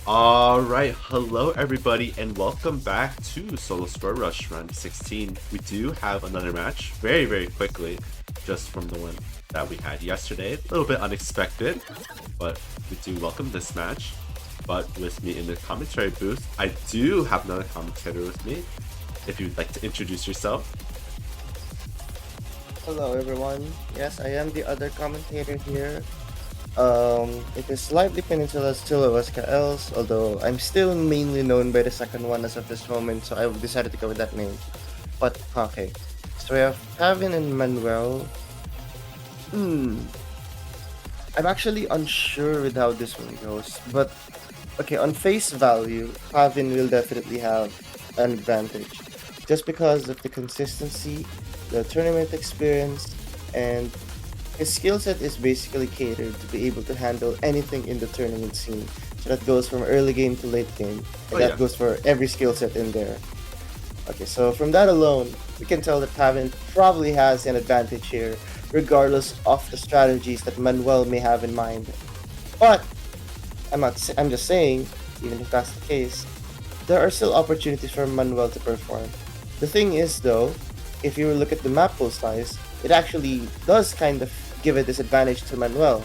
Alright, hello everybody and welcome back to Solo Score Rush Run 16. We do have another match very quickly, just from the one that we had yesterday. A little bit unexpected, but we do welcome this match. But with me in the commentary booth, I do have another commentator with me. If you'd like to introduce yourself. Hello everyone. Yes, I am the other commentator here. It is Lively Peninsula still OSKLs, although I'm still mainly known by the second one as of this moment, so I've decided to go with that name. But okay. So we have Pavin and Manuel. Hmm. I'm actually unsure with how this one goes, but okay, on face value, Pavin will definitely have an advantage. Just because of the consistency, the tournament experience, and his skill set is basically catered to be able to handle anything in the tournament scene. So that goes from early game to late game. And that goes for every skill set in there. Okay, so from that alone, we can tell that Pavin probably has an advantage here, regardless of the strategies that Manuel may have in mind. But I'm just saying, even if that's the case, there are still opportunities for Manuel to perform. The thing is though, if you look at the map pool size, it actually does kind of give a disadvantage to Manuel.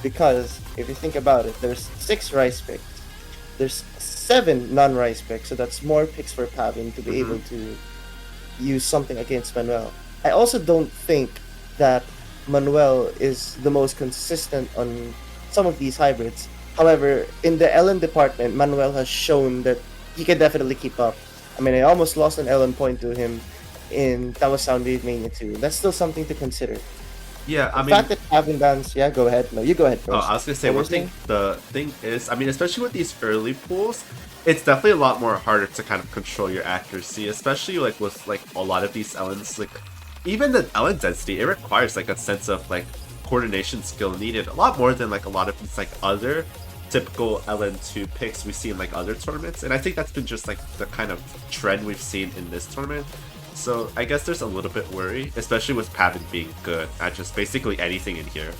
Because if you think about it, there's 6 rice picks. There's 7 non-rice picks, so that's more picks for Pavin to be able to use something against Manuel. I also don't think that Manuel is the most consistent on some of these hybrids. However, in the Ellen department, Manuel has shown that he can definitely keep up. I mean, I almost lost an Ellen point to him in Tawa Sound Mania 2. That's still something to consider. Yeah, The fact that Pavin bans, yeah, go ahead. No, you go ahead first. I was gonna say one thing. The thing is, I mean, especially with these early pools, it's definitely a lot more harder to kind of control your accuracy, especially like with like a lot of these Ellens. Like even the Ellen density, it requires like a sense of like coordination skill needed a lot more than like a lot of these like other typical LN2 picks we see in like other tournaments. And I think that's been just like the kind of trend we've seen in this tournament. So I guess there's a little bit worry, especially with Pavin being good at just basically anything in here.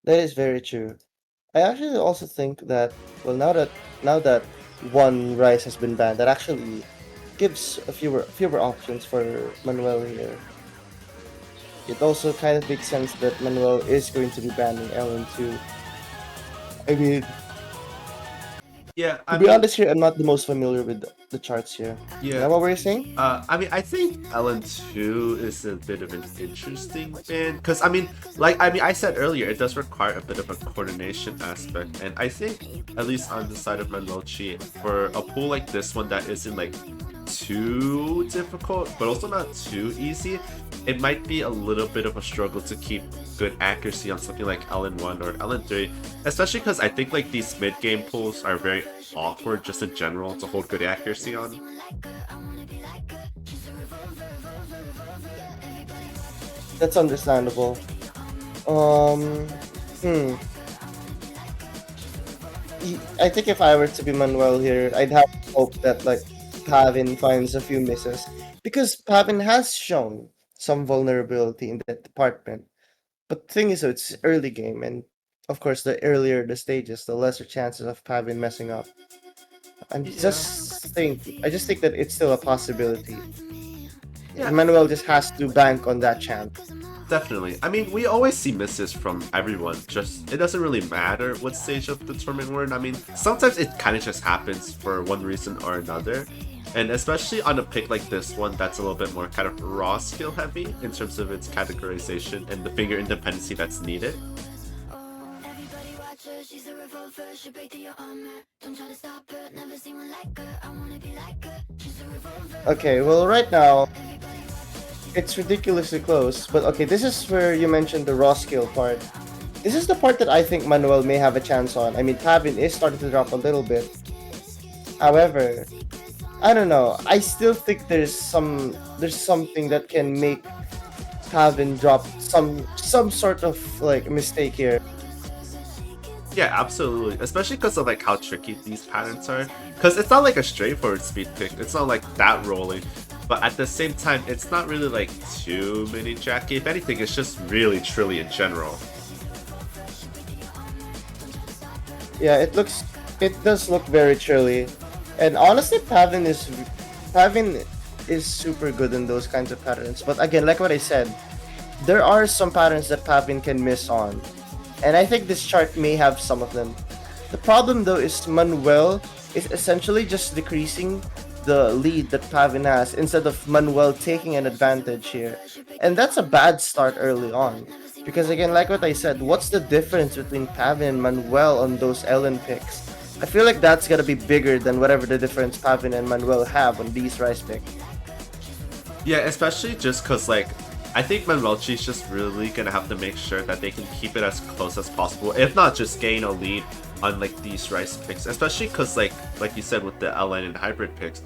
That is very true. I actually also think that now that one rice has been banned, that actually gives a fewer options for Manuel here. It also kind of makes sense that Manuel is going to be banning Ellen too. I mean, Yeah, to be honest here, I'm not the most familiar with the charts here. Yeah. Is that what were you saying? I mean, I think LN2 is a bit of an interesting ban because I said earlier, it does require a bit of a coordination aspect, and I think at least on the side of manwelcchii, for a pool like this one that isn't like too difficult but also not too easy, it might be a little bit of a struggle to keep good accuracy on something like LN1 or LN3, especially because I think like these mid-game pools are very awkward just in general to hold good accuracy on. That's understandable. Um, hmm. I think if I were to be Manuel here, I'd have hope that like Pavin finds a few misses because Pavin has shown some vulnerability in that department. But the thing is, it's early game, and of course, the earlier the stages, the lesser chances of Pavin messing up. I just think that it's still a possibility. Yeah. Manuel just has to bank on that chance. Definitely. I mean, we always see misses from everyone. Just, it doesn't really matter what stage of the tournament we're in. I mean, sometimes it kind of just happens for one reason or another. And especially on a pick like this one, that's a little bit more kind of raw skill heavy in terms of its categorization and the finger independency that's needed. Okay, well, right now, it's ridiculously close, but okay, this is where you mentioned the raw skill part. This is the part that I think Manuel may have a chance on. I mean, Pavin is starting to drop a little bit. However, I don't know. I still think there's something that can make Pavin drop some sort of like mistake here. Yeah, absolutely. Especially because of like how tricky these patterns are. Because it's not like a straightforward speed pick. It's not like that rolling. But at the same time, it's not really like too many Jackie. If anything, it's just really trilly in general. Yeah, it does look very chilly, and honestly, Pavin is super good in those kinds of patterns. But again, like what I said, there are some patterns that Pavin can miss on, and I think this chart may have some of them. The problem though is Manuel is essentially just decreasing the lead that Pavin has instead of Manuel taking an advantage here. And that's a bad start early on. Because again, like what I said, what's the difference between Pavin and Manuel on those Ellen picks? I feel like that's gonna be bigger than whatever the difference Pavin and Manuel have on these rice picks. Yeah, especially just because, like, I think manwelcchii is just really gonna have to make sure that they can keep it as close as possible, if not just gain a lead on like these rice picks. Especially because, like you said with the LN and hybrid picks,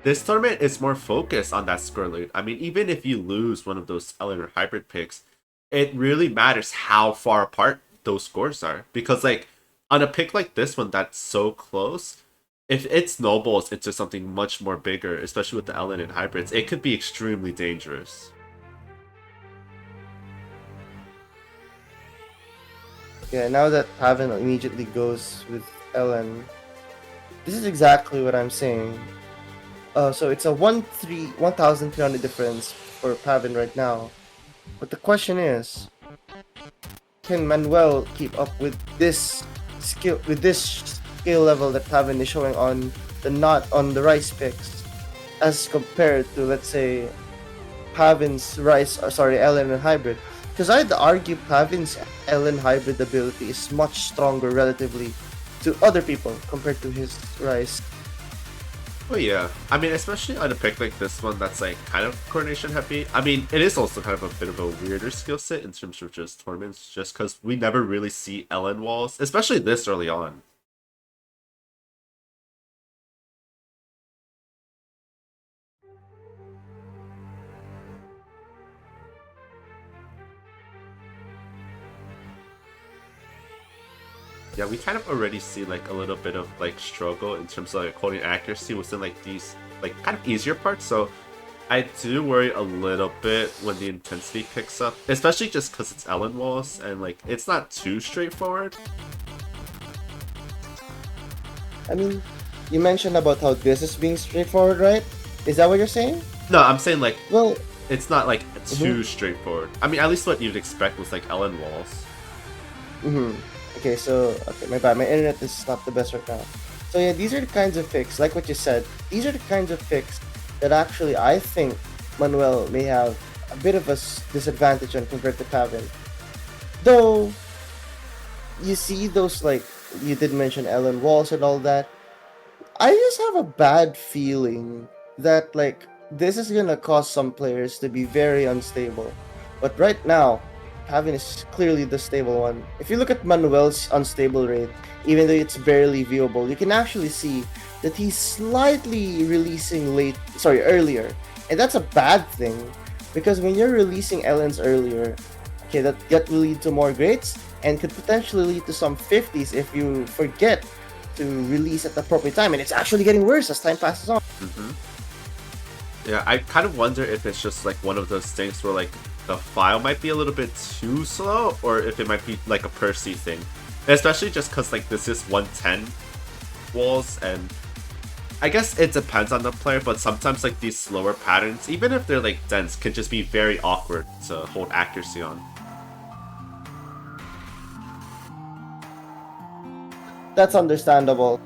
this tournament is more focused on that score lead. I mean, even if you lose one of those LN or hybrid picks, it really matters how far apart those scores are. Because like on a pick like this one that's so close, if it snowballs into something much more bigger, especially with the LN and hybrids, it could be extremely dangerous. Yeah, now that Pavin immediately goes with Ellen, this is exactly what I'm saying. So it's a 1,300 difference for Pavin right now. But the question is, can Manuel keep up with this skill level that Pavin is showing on the rice picks, as compared to, let's say, Pavin's rice, sorry, Ellen and hybrid? Because I'd argue Pavin's Ellen hybrid ability is much stronger relatively to other people compared to his rice. Oh yeah, I mean, especially on a pick like this one that's like kind of coordination heavy. I mean, it is also kind of a bit of a weirder skill set in terms of just tournaments, just because we never really see Ellen walls, especially this early on. Yeah, we kind of already see like a little bit of like struggle in terms of like holding accuracy within like these like kind of easier parts. So I do worry a little bit when the intensity picks up, especially just because it's Ellen walls and like it's not too straightforward. I mean, you mentioned about how this is being straightforward, right? Is that what you're saying? No, I'm saying like Well, it's not like mhm, too straightforward. I mean, at least what you'd expect with like Ellen walls. mhm. Okay, so okay, my bad. My internet is not the best right now. So yeah, these are the kinds of picks, like what you said. These are the kinds of picks that actually I think Manuel may have a bit of a disadvantage on compared to Pavin. Though you see those, like you did mention Ellen Walls and all that. I just have a bad feeling that like this is gonna cause some players to be very unstable. But right now, Pavin is clearly the stable one. If you look at Manuel's unstable rate, even though it's barely viewable, you can actually see that he's slightly releasing earlier. And that's a bad thing because when you're releasing Ellens earlier, okay, that will lead to more grades and could potentially lead to some 50s if you forget to release at the appropriate time, and it's actually getting worse as time passes on. Hmm. Yeah, I kind of wonder if it's just like one of those things where like the file might be a little bit too slow, or if it might be like a Percy thing. Especially just because like this is 110 walls, and I guess it depends on the player, but sometimes like these slower patterns, even if they're like dense, can just be very awkward to hold accuracy on. That's understandable.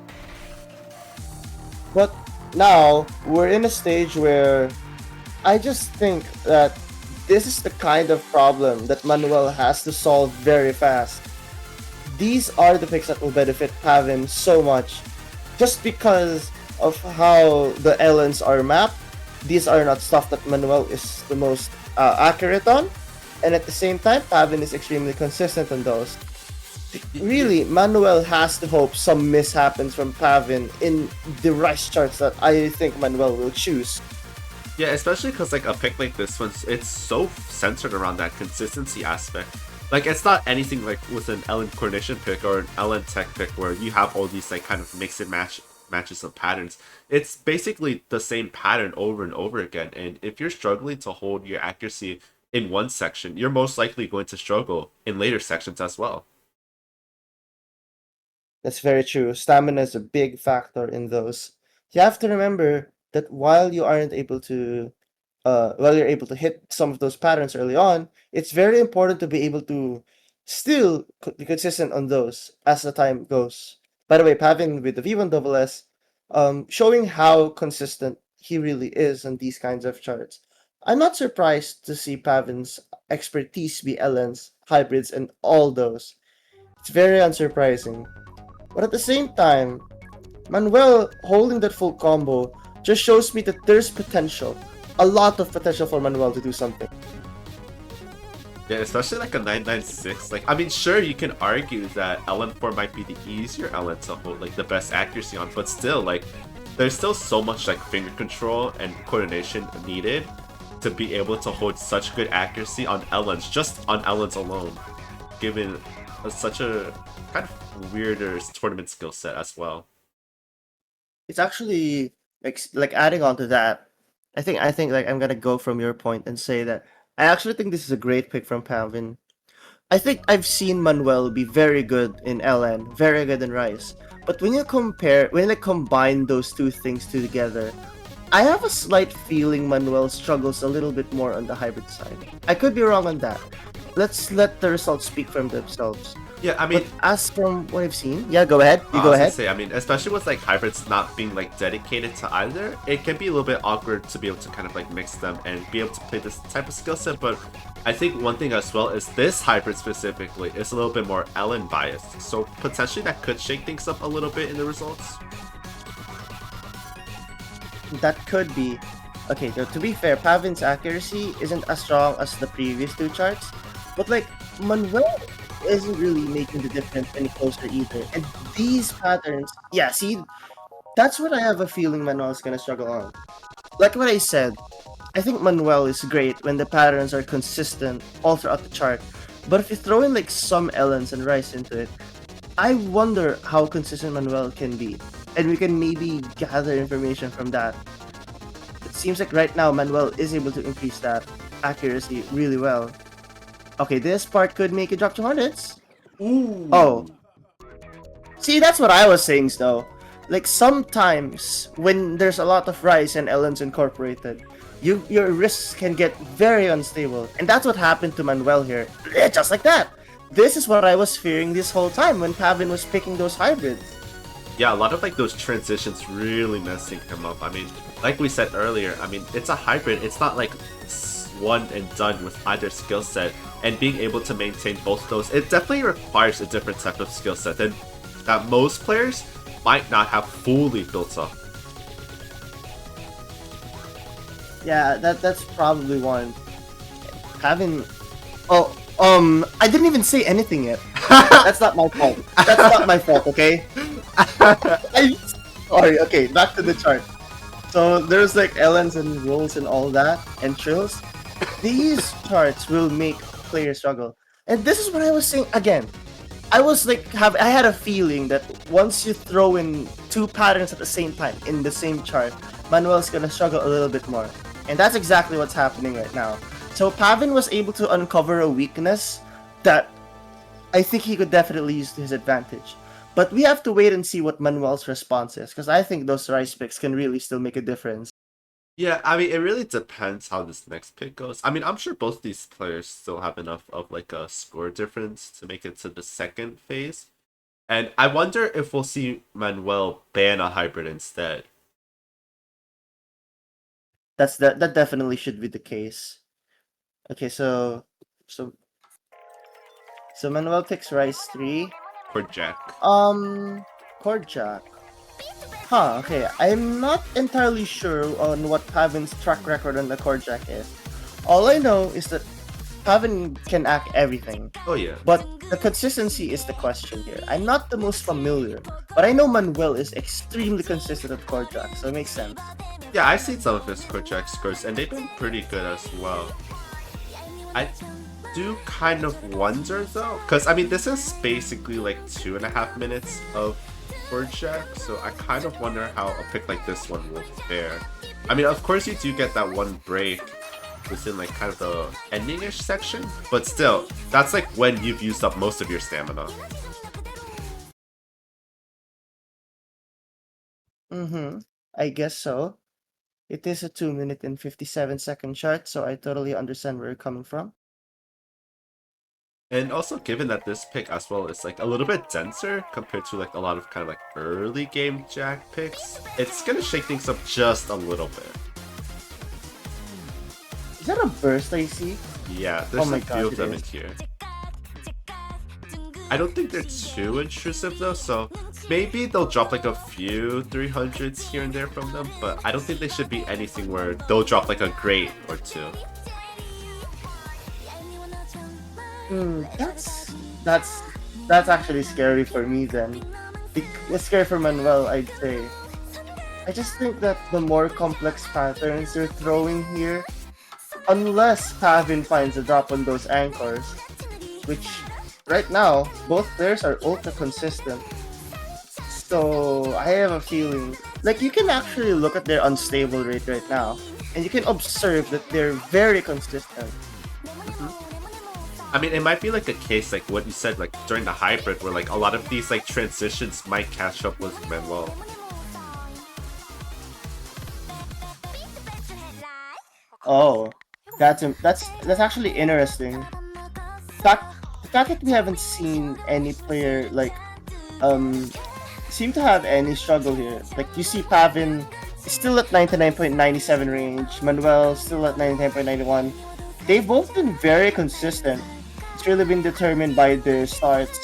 But now we're in a stage where I just think that this is the kind of problem that Manuel has to solve very fast. These are the picks that will benefit Pavin so much just because of how the Ellens are mapped. These are not stuff that Manuel is the most accurate on, and at the same time, Pavin is extremely consistent on those. Yeah, Really, Manuel has to hope some miss happens from Pavin in the rice charts that I think Manuel will choose. yeah, especially because like a pick like this one, it's so centered around that consistency aspect. Like it's not anything like with an Ellen coordination pick or an Ellen tech pick where you have all these like kind of mix and matches of patterns. It's basically the same pattern over and over again. And if you're struggling to hold your accuracy in one section, you're most likely going to struggle in later sections as well. That's very true. Stamina is a big factor in those. You have to remember that while you aren't able to while you're able to hit some of those patterns early on, it's very important to be able to still be consistent on those as the time goes. By the way, Pavin with the V1 double S, showing how consistent he really is on these kinds of charts. I'm not surprised to see Pavin's expertise be LNs, hybrids, and all those. It's very unsurprising. But at the same time, Manuel holding that full combo just shows me that there's potential. A lot of potential for Manuel to do something. Yeah, especially like a 996. Like, I mean, sure, you can argue that LN4 might be the easier LN to hold, like the best accuracy on, but still, like, there's still so much like finger control and coordination needed to be able to hold such good accuracy on LNs, just on LNs alone, given such a kind of weirder tournament skill set as well. It's actually like adding on to that. I think like I'm gonna go from your point and say that I actually think this is a great pick from Pavin. I think I've seen Manuel be very good in LN, very good in Rice. But when you like combine those two things together, I have a slight feeling Manuel struggles a little bit more on the hybrid side. I could be wrong on that. Let's let the results speak for themselves. Yeah, I But mean, as from what I've seen, yeah, go ahead. You I go was gonna ahead. say, I mean, especially with like hybrids not being like dedicated to either, it can be a little bit awkward to be able to kind of like mix them and be able to play this type of skill set. But I think one thing as well is this hybrid specifically is a little bit more Ellen biased, so potentially that could shake things up a little bit in the results. That could be. Okay, to be fair, Pavin's accuracy isn't as strong as the previous two charts, but like Manuel isn't really making the difference any closer either. And these patterns, yeah, see, that's what I have a feeling Manuel's gonna struggle on. Like what I said, I think Manuel is great when the patterns are consistent all throughout the chart. But if you throw in like some Ellens and Rice into it, I wonder how consistent Manuel can be. And we can maybe gather information from that. It seems like right now Manuel is able to increase that accuracy really well. Okay, this part could make it drop to hundreds. Ooh. Oh, see, that's what I was saying, though. Like sometimes when there's a lot of rice and Ellens incorporated, your risks can get very unstable, and that's what happened to Manuel here. Just like that. This is what I was fearing this whole time when Pavin was picking those hybrids. Yeah, a lot of like those transitions really messing him up. I mean, like we said earlier, I mean, it's a hybrid. It's not like one and done with either skill set, and being able to maintain both those, it definitely requires a different type of skill set than that most players might not have fully built up. Yeah, that's probably one. Pavin. Oh, I didn't even say anything yet. That's not my fault. That's not my fault. Okay. I'm sorry. Okay, back to the chart. So there's like Ellens and rolls and all that, and trills. These charts will make players struggle. And this is what I was saying again. I had a feeling that once you throw in two patterns at the same time in the same chart, Manuel's gonna struggle a little bit more. And that's exactly what's happening right now. So Pavin was able to uncover a weakness that I think he could definitely use to his advantage. But we have to wait and see what Manuel's response is, because I think those rice picks can really still make a difference. Yeah, I mean, it really depends how this next pick goes. I mean, I'm sure both these players still have enough of like a score difference to make it to the second phase. And I wonder if we'll see Manuel ban a hybrid instead. That definitely should be the case. Okay, so so Manuel picks rice 3. Or Jack. Chord Jack. Huh, okay. I'm not entirely sure on what Pavin's track record on the chord jack is. All I know is that Pavin can act everything, Oh yeah. but the consistency is the question here. I'm not the most familiar, but I know Manuel is extremely consistent at chord jack, so it makes sense. Yeah, I've seen some of his chord Jack scores, and they've been pretty good as well. I do kind of wonder though, because I mean, this is basically like 2.5 minutes of chord Jack, so I kind of wonder how a pick like this one will fare. I mean, of course, you do get that one break within like kind of the ending-ish section, but still, that's like when you've used up most of your stamina. Mm-hmm. I guess so. It is a 2 minute and 57 second chart, so I totally understand where you're coming from. And also, given that this pick as well is like a little bit denser compared to like a lot of kind of like early game Jack picks, it's gonna shake things up just a little bit. Is that a burst I see? Yeah, Oh there's my a few gosh, of it them in is. here. I don't think they're too intrusive though, so maybe they'll drop like a few 300s here and there from them, but I don't think they should be anything where they'll drop like a grade or two. That's that's actually scary for me then. It's scary for Manuel, I'd say. I just think that the more complex patterns you're throwing here, unless Pavin finds a drop on those anchors, which right now both players are ultra consistent. So I have a feeling like you can actually look at their unstable rate right now, and you can observe that they're very consistent. I mean, it might be like a case like what you said, like during the hybrid, where like a lot of these like transitions might catch up with Manuel. Oh, that's actually interesting. Fact, the fact that we haven't seen any player like um seem to have any struggle here. Like you see Pavin is still at 99.97 range, Manuel still at 99.91. They've both been very consistent. It's really been determined by their starts.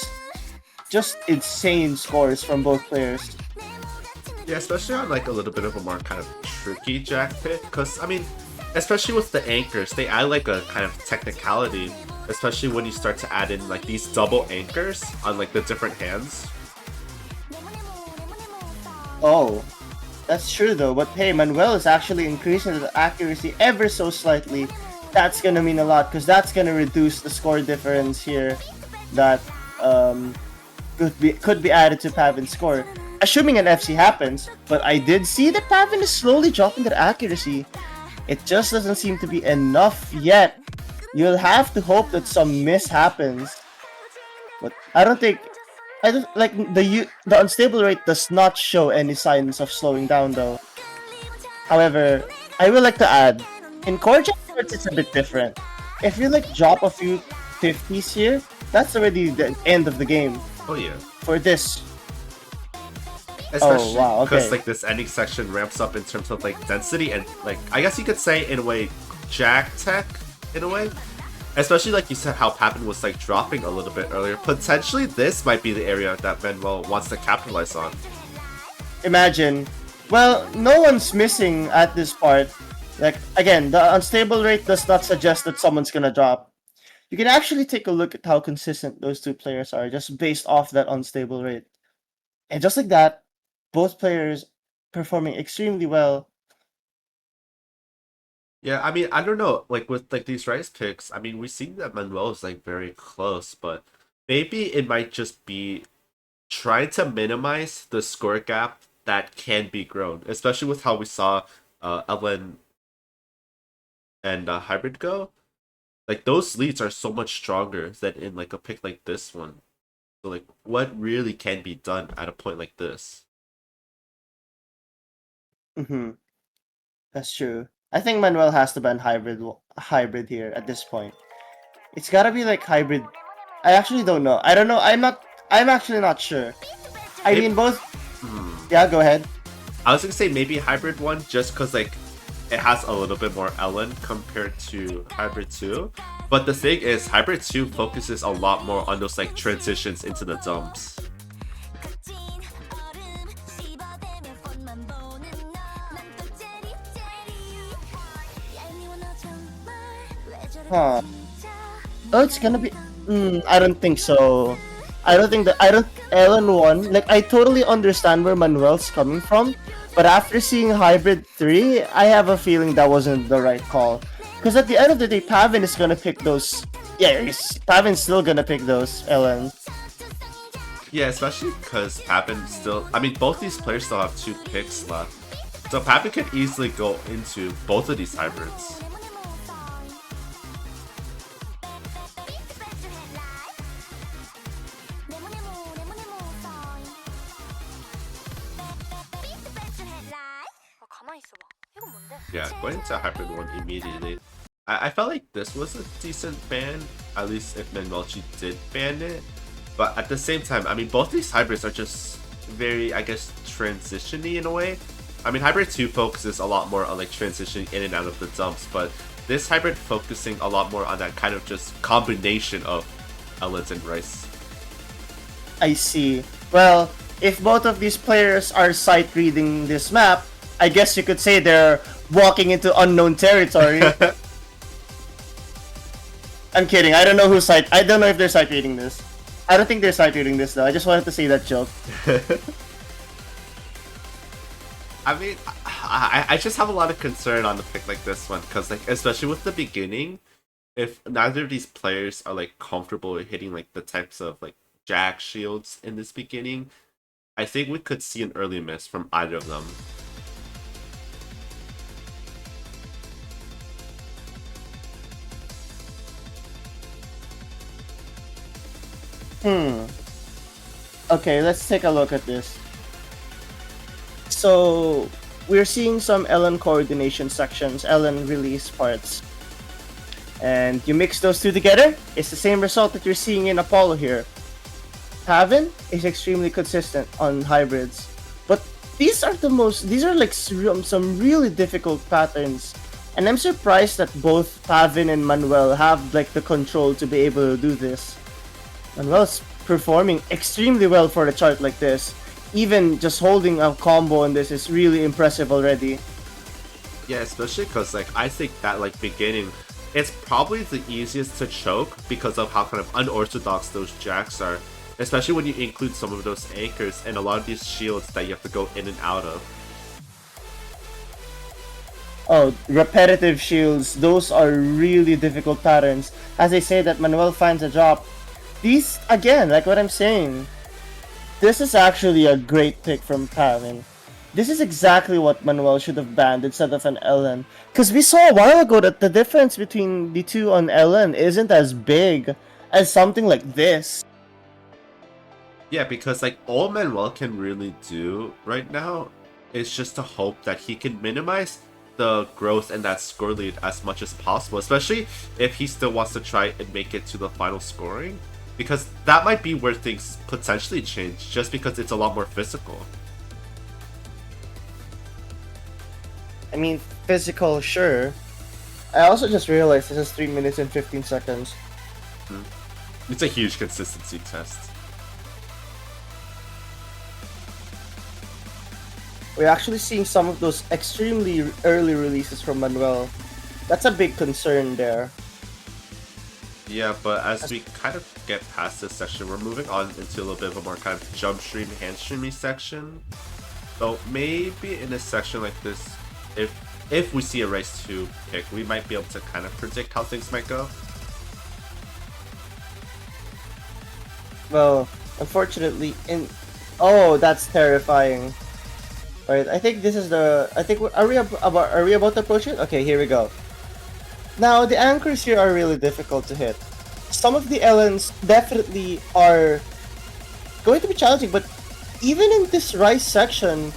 Just insane scores from both players. Yeah, especially on like a little bit of a more kind of tricky Jack pick, because I mean, especially with the anchors, they add like a kind of technicality, especially when you start to add in like these double anchors on like the different hands. Oh, that's true though. But hey, Manuel is actually increasing the accuracy ever so slightly. That's gonna mean a lot because that's gonna reduce the score difference here that um, could be added to Pavin's score. Assuming an FC happens, but I did see that Pavin is slowly dropping their accuracy. It just doesn't seem to be enough yet. You'll have to hope that some miss happens. But I don't think I don't like the unstable rate does not show any signs of slowing down though. However, I would like to add, in core charts it's a bit different. If you like drop a few 50s here, that's already the end of the game Oh yeah. for this. Especially wow, because okay. like this ending section ramps up in terms of like density and like I guess you could say in a way Jack tech in a way. Especially like you said how Pavin was like dropping a little bit earlier. Potentially this might be the area that Manuel wants to capitalize on. Imagine, well, no one's missing at this part. Like again, the unstable rate does not suggest that someone's gonna drop. You can actually take a look at how consistent those two players are just based off that unstable rate. And just like that, both players performing extremely well. Yeah, I mean I don't know, like with like these rice picks, I mean we've seen that Manuel is like very close, but maybe it might just be trying to minimize the score gap that can be grown, especially with how we saw Ellen and Hybrid go. Like those leads are so much stronger than in like a pick like this one. So like what really can be done at a point like this? Hmm. That's true. I think Manuel has to ban hybrid here at this point. It's gotta be like hybrid. I actually don't know. I don't know. I'm actually not sure. I Maybe, mean both. hmm. Yeah, go ahead. I was gonna say maybe hybrid one just because like it has a little bit more Ellen compared to hybrid 2. But the thing is hybrid 2 focuses a lot more on those like transitions into the dumps. Huh. Oh, it's gonna be. I don't think so. I don't think that. I don't. Ellen won. Like, I totally understand where Manuel's coming from, but after seeing Hybrid 3, I have a feeling that wasn't the right call. Because at the end of the day, Pavin is gonna pick those. Yeah, Pavin's still gonna pick those, Ellen. Yeah, especially because Pavin still. I mean, both these players still have 2 picks left. So Pavin could easily go into both of these hybrids. Yeah, going to hybrid one immediately. I felt like this was a decent ban, at least if manwelcchii did ban it. But at the same time, I mean, both these hybrids are just very, I guess, transition-y in a way. I mean, hybrid 2 focuses a lot more on like transitioning in and out of the dumps, but this hybrid focusing a lot more on that kind of just combination of Ellens and Rice. I see. Well, if both of these players are sight reading this map, I guess you could say they're walking into unknown territory. I'm kidding. I don't know who's sight. I don't know if they're sight reading this. I don't think they're sight reading this though. I just wanted to say that joke. I mean, I just have a lot of concern on a pick like this one because, like, especially with the beginning, if neither of these players are like comfortable with hitting like the types of like jack shields in this beginning, I think we could see an early miss from either of them. Okay, let's take a look at this. So we're seeing some Ellen coordination sections, Ellen release parts. And you mix those two together, it's the same result that you're seeing in Apollo here. Pavin is extremely consistent on hybrids. But these are like some really difficult patterns. And I'm surprised that both Pavin and Manuel have like the control to be able to do this. Manuel's performing extremely well for a chart like this. Even just holding a combo on this is really impressive already. Yeah, especially because like I think that like beginning, it's probably the easiest to choke because of how kind of unorthodox those jacks are. Especially when you include some of those anchors and a lot of these shields that you have to go in and out of. Oh, repetitive shields, those are really difficult patterns. As I say that Manuel finds a drop. These, again, like what I'm saying, this is actually a great pick from Pavin. This is exactly what Manuel should have banned instead of an Ellen. Because we saw a while ago that the difference between the two on Ellen isn't as big as something like this. Yeah, because like all Manuel can really do right now is just to hope that he can minimize the growth and that score lead as much as possible, especially if he still wants to try and make it to the final scoring. Because that might be where things potentially change, just because it's a lot more physical. I mean, physical, sure. I also just realized this is 3 minutes and 15 seconds. It's a huge consistency test. We're actually seeing some of those extremely early releases from Manuel. That's a big concern there. Yeah, but as we kind of get past this section, we're moving on into a little bit of a more kind of jump stream, hand streamy section. So maybe in a section like this, if we see a race 2 pick, we might be able to kind of predict how things might go. Well, unfortunately, oh, that's terrifying. Alright, I think this is the. I think are we about to approach it? Okay, here we go. Now the anchors here are really difficult to hit. Some of the Ellens definitely are going to be challenging, but even in this Rice section,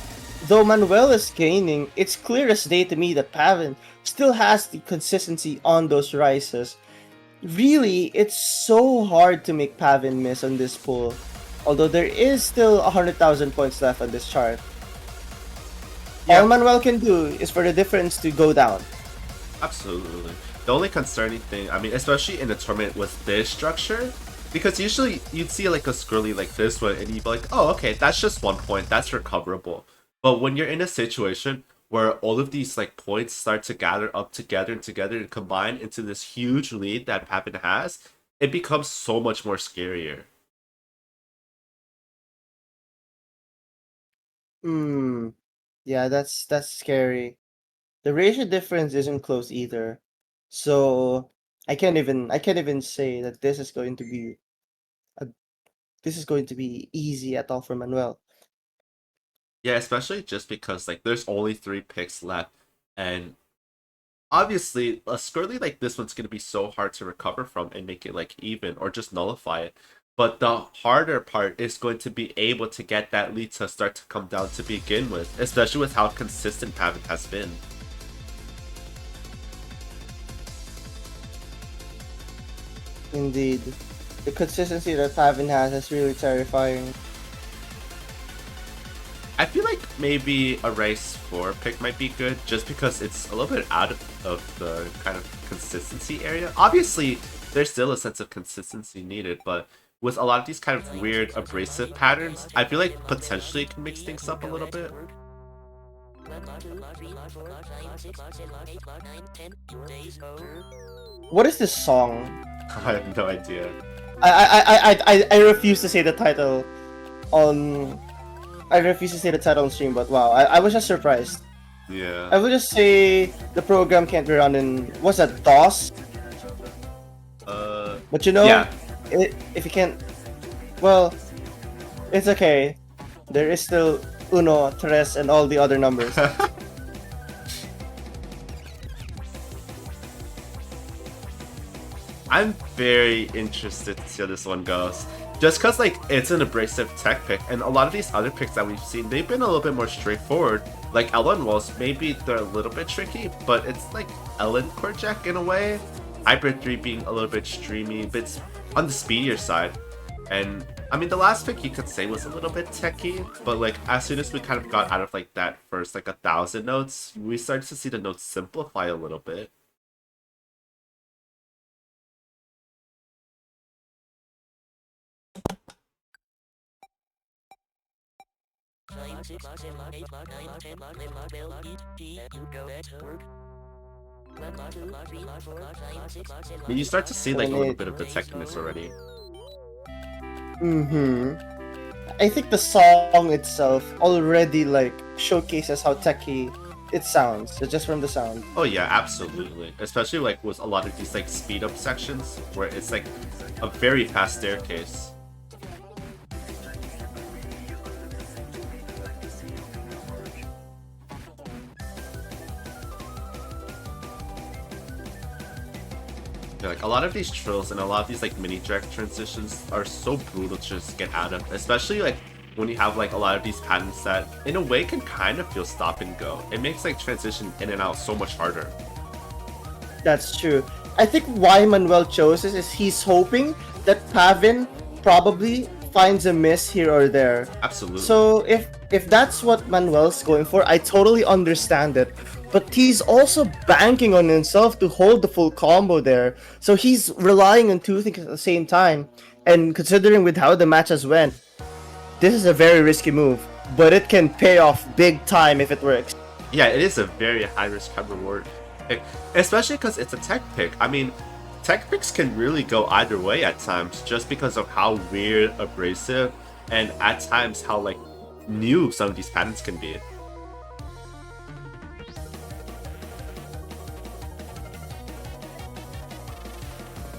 though Manuel is gaining, it's clear as day to me that Pavin still has the consistency on those Rices. Really, it's so hard to make Pavin miss on this pool, although there is still 100,000 points left on this chart. Yeah. All Manuel can do is for the difference to go down. Absolutely. The only concerning thing, I mean, especially in a tournament with this structure, because usually you'd see like a scrolly like this one and you'd be like, oh, okay, that's just 1 point, that's recoverable. But when you're in a situation where all of these like points start to gather up together and combine into this huge lead that Pavin has, it becomes so much more scarier. Yeah, that's scary. The ratio difference isn't close either. So I can't even say that a, this is going to be easy at all for Manuel. Yeah, especially just because like there's only 3 picks left, and obviously a scurly like this one's gonna be so hard to recover from and make it like even or just nullify it. But the harder part is going to be able to get that lead to start to come down to begin with, especially with how consistent Pavin has been. Indeed. The consistency that Pavin has is really terrifying. I feel like maybe a Rice 4 pick might be good, just because it's a little bit out of the kind of consistency area. Obviously, there's still a sense of consistency needed, but with a lot of these kind of weird abrasive patterns, I feel like potentially it can mix things up a little bit. What is this song? I have no idea. I refuse to say the title on. I refuse to say the title on stream, but wow, I was just surprised. Yeah. I would just say the program can't be run in what's that, DOS? But you know, yeah. if you can't, well, it's okay. There is still uno, tres, and all the other numbers. I'm very interested to see how this one goes. Just because, like, it's an abrasive tech pick, and a lot of these other picks that we've seen, they've been a little bit more straightforward. Like, Ellen Walls, maybe they're a little bit tricky, but it's like Ellen Korjak in a way. Hybrid 3 being a little bit streamy, bit on the speedier side. And, I mean, the last pick you could say was a little bit techy, but, like, as soon as we kind of got out of, like, that first, like, 1,000 notes, we started to see the notes simplify a little bit. You start to see like a little bit of the techiness already. I think the song itself already like showcases how techy it sounds, just from the sound. Oh yeah, absolutely. Especially like with a lot of these like speed up sections where it's like a very fast staircase. Yeah, like a lot of these trills and a lot of these like mini drag transitions are so brutal to just get out of, especially like when you have like a lot of these patterns that in a way can kind of feel stop and go. It makes like transition in and out so much harder. That's true. I think why Manuel chose this is he's hoping that Pavin probably finds a miss here or there. Absolutely. So if that's what Manuel's going for, I totally understand it. But he's also banking on himself to hold the full combo there. So he's relying on two things at the same time. And considering with how the matches went, this is a very risky move. But it can pay off big time if it works. Yeah, it is a very high risk, high reward. Especially because it's a tech pick. I mean, tech picks can really go either way at times just because of how weird, abrasive, and at times how like new some of these patterns can be.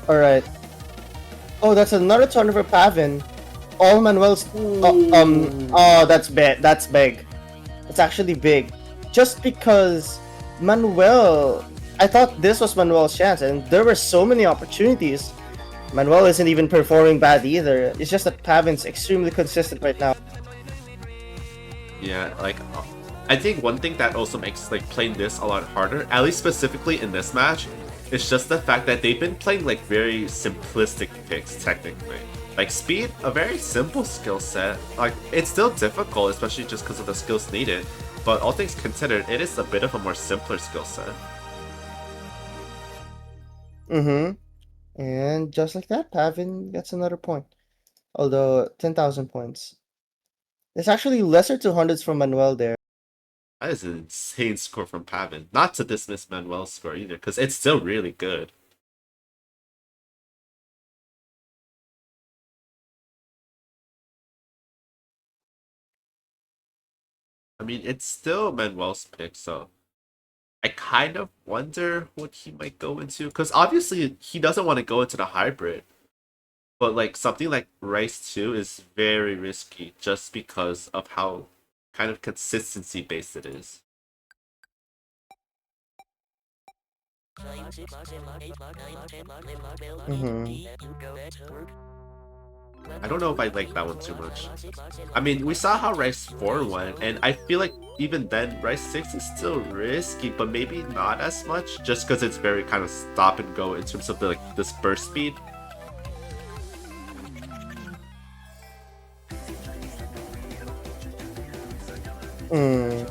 Alright. Oh, that's another turn for Pavin. All Manuel's... Oh, that's big. That's big. It's actually big. Just because Manuel... I thought this was Manuel's chance, and there were so many opportunities. Manuel isn't even performing bad either. It's just that Pavin's extremely consistent right now. Yeah, like... I think one thing that also makes like playing this a lot harder, at least specifically in this match, it's just the fact that they've been playing like very simplistic picks technically. Like speed, a very simple skill set. Like it's still difficult, especially just because of the skills needed. But all things considered, it is a bit of a more simpler skill set. And just like that, Pavin gets another point. Although 10,000 points. It's actually lesser 200s from Manuel there. That is an insane score from Pavin. Not to dismiss Manuel's score either, because it's still really good. I mean, it's still Manuel's pick, so I kind of wonder what he might go into. Because obviously, he doesn't want to go into the hybrid. But like something like Rice 2 is very risky just because of how kind of consistency based it is. I don't know if I like that one too much. I mean, we saw how Rice 4 went, and I feel like even then, Rice 6 is still risky, but maybe not as much, just because it's very kind of stop and go in terms of the this burst speed. Hmm.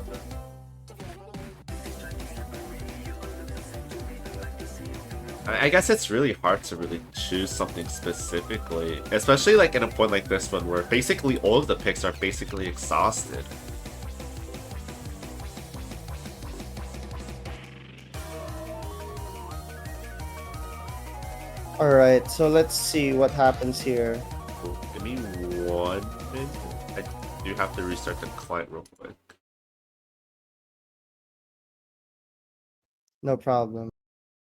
I guess it's really hard to really choose something specifically, especially like in a point like this one where basically all of the picks are basically exhausted. Alright, so let's see what happens here. Cool. Give me 1 minute. I do have to restart the client real quick. No problem.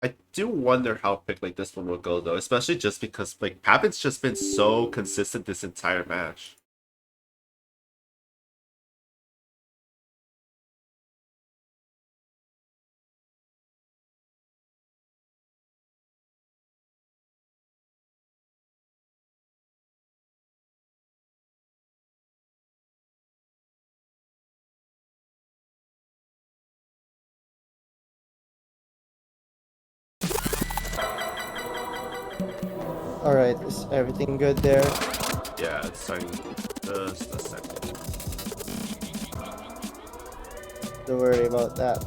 I do wonder how a pick like this one will go though, especially just because like Pavin's just been so consistent this entire match. Alright, is everything good there? Yeah, it's starting just a second. Don't worry about that.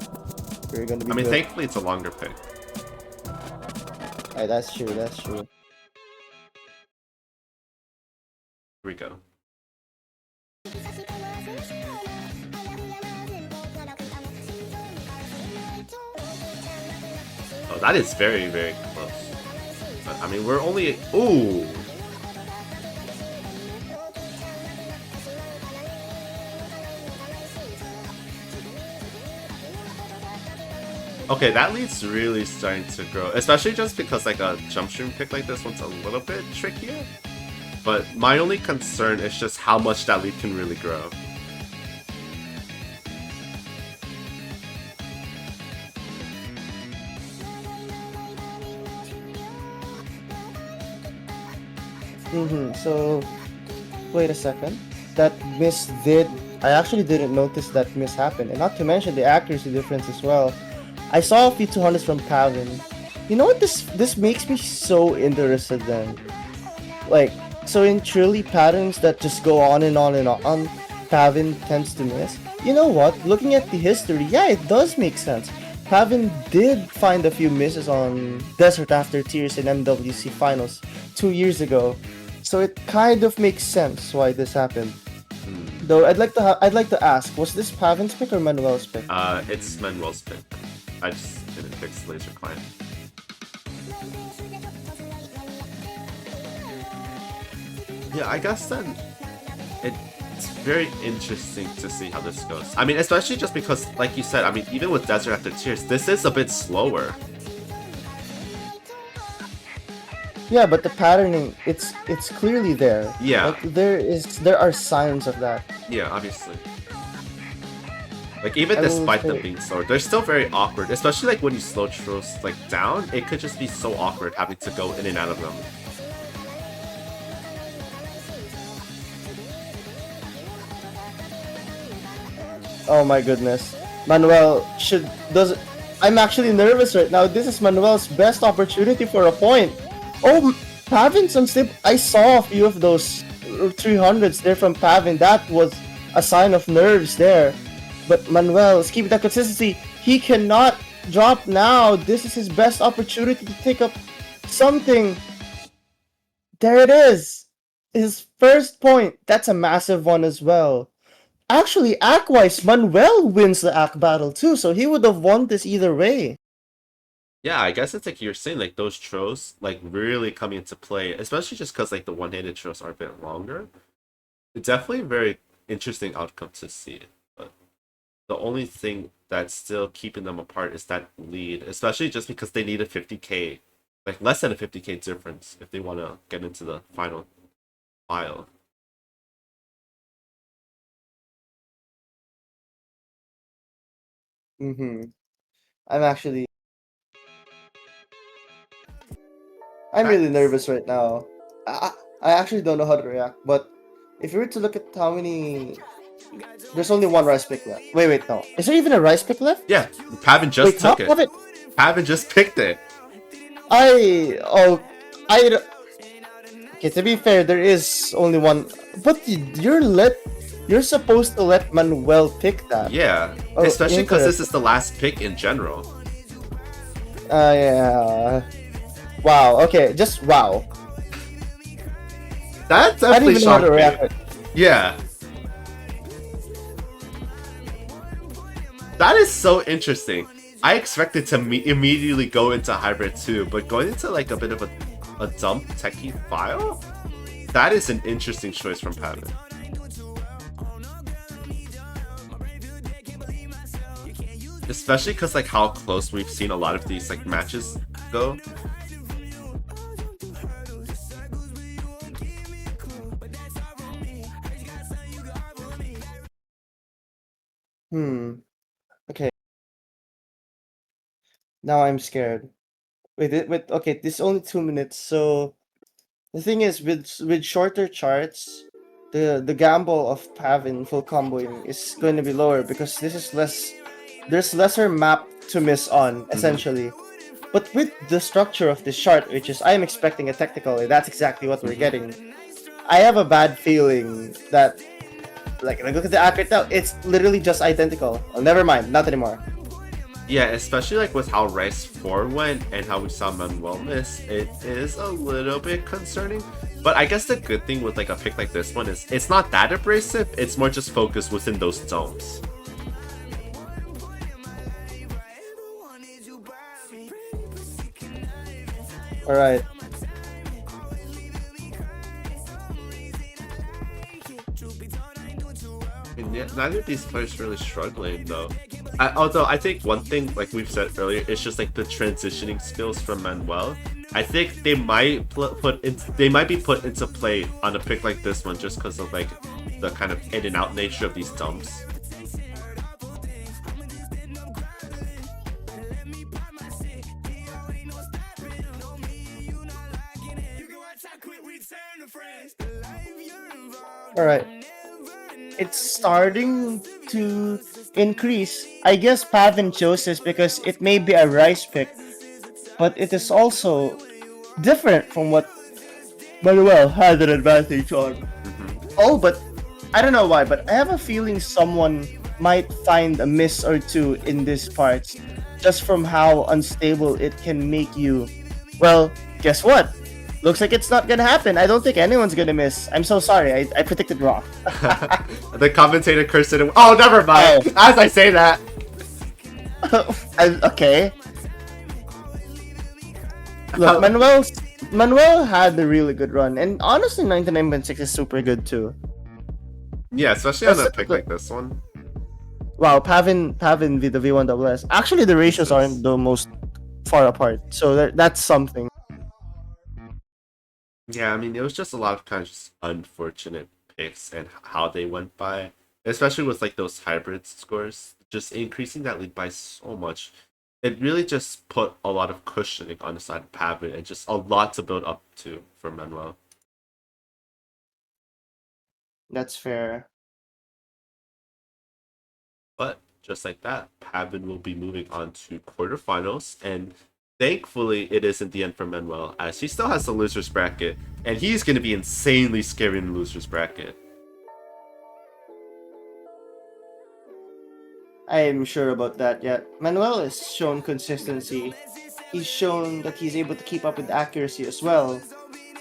We're gonna be I mean, good. thankfully it's a longer pick. Alright, that's true, that's true. Here we go. Oh, that is very, very close. But, I mean, we're only... Ooh! Okay, that lead's really starting to grow, especially just because like a jump stream pick like this one's a little bit trickier. But my only concern is just how much that lead can really grow. So, wait a second. That miss did... I actually didn't notice that miss happen. And not to mention the accuracy difference as well. I saw a few 200s from Pavin. You know what? This makes me so interested then. Like, so in truly patterns that just go on and on and on, Pavin tends to miss. You know what? Looking at the history, yeah, it does make sense. Pavin did find a few misses on Desert After Tears in MWC Finals 2 years ago, so it kind of makes sense why this happened. Though I'd like to ask, was this Pavin's pick or Manuel's pick? It's Manuel's pick. I just didn't fix laser client. Yeah, I guess then it's very interesting to see how this goes. I mean, especially just because, like you said, I mean, even with Desert After Tears, this is a bit slower. Yeah, but the patterning, it's clearly there. Yeah. Like there are signs of that. Yeah, obviously. Like, even I will despite them say- being slower, they're still very awkward. Especially, like, when you slow throws, like, down, it could just be so awkward having to go in and out of them. Oh my goodness. Manuel does I'm actually nervous right now. This is Manuel's best opportunity for a point. Oh, Pavin's unstable. I saw a few of those 300s there from Pavin. That was a sign of nerves there. But Manuel is keeping that consistency. He cannot drop now. This is his best opportunity to take up something. There it is. His first point. That's a massive one as well. Actually, act-wise, Manuel wins the act battle too, so he would have won this either way. Yeah, I guess it's like you're saying, like, those throws, like, really come into play, especially just because, like, the one-handed throws are a bit longer. It's definitely a very interesting outcome to see. But the only thing that's still keeping them apart is that lead, especially just because they need a 50k, like, less than a 50k difference if they want to get into the final mile. I'm actually... I'm really nervous right now. I actually don't know how to react, but if you were to look at how many, there's only one rice pick left. Wait, no. Is there even a rice pick left? Yeah, Pavin just Wait, how took it. have it? Pavin just picked it. I oh I okay. To be fair, there is only one, but you're supposed to let Manuel pick that. Yeah, Oh, especially because this interesting. is the last pick in general. Yeah. Wow. Okay. Just wow. That I didn't definitely even know how to shocked me. react. Yeah. That is so interesting. I expected to immediately go into hybrid too, but going into like a bit of a dump techie file? That is an interesting choice from Pavin. Especially because like how close we've seen a lot of these like matches go. Okay. Now I'm scared. Wait. Okay, this is only 2 minutes. So the thing is, with shorter charts, the gamble of Pavin full comboing is going to be lower because this is less. There's lesser map to miss on essentially. But with the structure of this chart, which is I'm expecting a technical, that's exactly what we're getting. I have a bad feeling that, like, look at the accurate now, it's literally just identical. Oh, never mind, not anymore. Yeah, especially like with how Rice 4 went and how we saw Manuel miss, it is a little bit concerning. But I guess the good thing with like a pick like this one is it's not that abrasive, it's more just focused within those zones. Alright. And yet, neither of these players really struggling though. Although I think one thing, like we've said earlier, is just like the transitioning skills from Manuel. I think they might they might be put into play on a pick like this one just because of like the kind of in and out nature of these dumps. Alright. It's starting to increase. I guess Pavin chose this because it may be a rice pick, but it is also different from what Manuel had an advantage on. Oh, but I don't know why, but I have a feeling someone might find a miss or two in these parts just from how unstable it can make you. Well, guess what? Looks like it's not gonna happen. I don't think anyone's gonna miss. I'm so sorry. I predicted wrong. The commentator cursed it. Oh, never mind. Oh. As I say that. Okay. Look, Manuel had a really good run, and honestly, 99.6 is super good too. Yeah, especially on a pick like this one. Wow, Pavin with the V1SS. Actually, the ratios aren't the most far apart, so that's something. Yeah, I mean, it was just a lot of kind of just unfortunate picks and how they went by, especially with like those hybrid scores, just increasing that lead by so much. It really just put a lot of cushioning on the side of Pavin and just a lot to build up to for Manuel. That's fair. But just like that, Pavin will be moving on to quarterfinals, and thankfully it isn't the end for Manuel, as he still has the losers bracket, and he's going to be insanely scary in the losers bracket. I am sure about that yet. Manuel has shown consistency. He's shown that he's able to keep up with accuracy as well.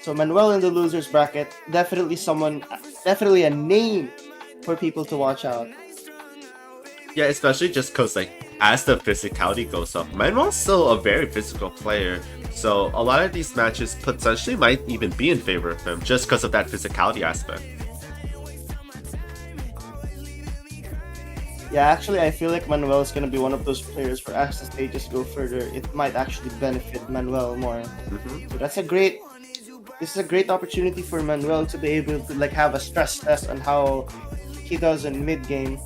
So Manuel in the losers bracket, definitely a name for people to watch out. Yeah, especially just because, like, as the physicality goes up, Manuel's still a very physical player, so a lot of these matches potentially might even be in favor of him just because of that physicality aspect. Yeah, actually, I feel like Manuel is gonna be one of those players where as the stages go further, it might actually benefit Manuel more. So this is a great opportunity for Manuel to be able to like have a stress test on how he does in mid game.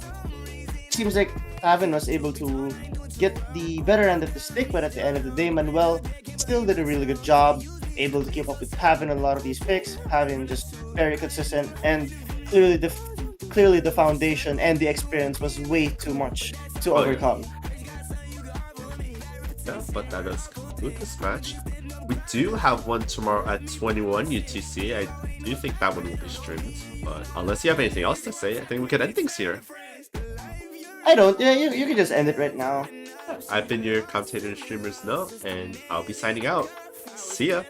Seems like Pavin was able to get the better end of the stick, but at the end of the day, Manuel still did a really good job. able to keep up with Pavin on a lot of these picks. Pavin just very consistent, and clearly the foundation and the experience was way too much to Oh, yeah. overcome. Yeah, but that does conclude this match. We do have one tomorrow at 21 UTC. I do think that one will be streamed, but unless you have anything else to say, I think we could end things here. I don't. Yeah, you can just end it right now. I've been your commentator and streamers, No, and I'll be signing out. See ya!